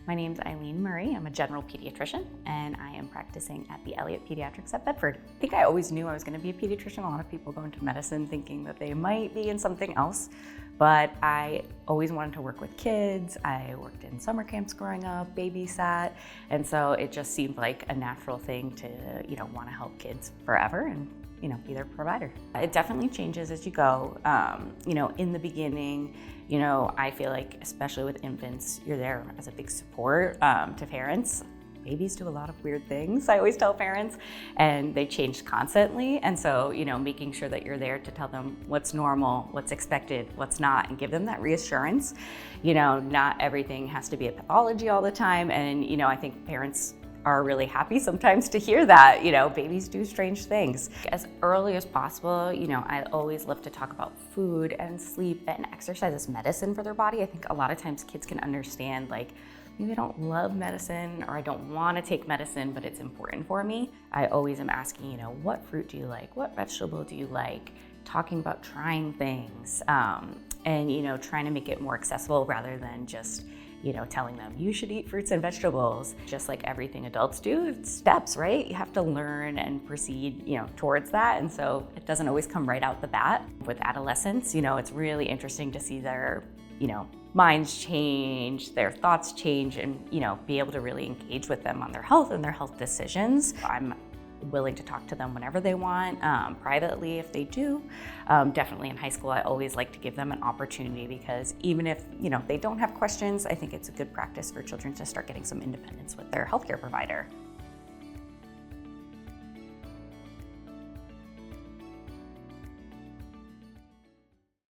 My name's Eileen Murray. I'm a general pediatrician, and I am practicing at the Elliot Pediatrics at Bedford. I think I always knew I was going to be a pediatrician. A lot of people go into medicine thinking that they might be in something else, but I always wanted to work with kids. I worked in summer camps growing up, babysat, and so it just seemed like a natural thing to, want to help kids forever and be their provider. It definitely changes as you go. In the beginning, I feel like, especially with infants, you're there as a big support to parents. Babies do a lot of weird things, I always tell parents, and they change constantly. And so, making sure that you're there to tell them what's normal, what's expected, what's not, and give them that reassurance. Not everything has to be a pathology all the time. And, I think parents are really happy sometimes to hear that, babies do strange things. As early as possible, I always love to talk about food and sleep and exercise as medicine for their body. I think a lot of times kids can understand, maybe I don't love medicine or I don't want to take medicine, but it's important for me. I always am asking, what fruit do you like? What vegetable do you like? Talking about trying things and, trying to make it more accessible rather than just telling them you should eat fruits and vegetables. Just like everything adults do, it's steps, right? You have to learn and proceed, towards that. And so it doesn't always come right out the bat. With adolescents, it's really interesting to see their, minds change, their thoughts change, and, be able to really engage with them on their health and their health decisions. I'm willing to talk to them whenever they want, privately if they do. Definitely in high school, I always like to give them an opportunity because even if they don't have questions, I think it's a good practice for children to start getting some independence with their healthcare provider.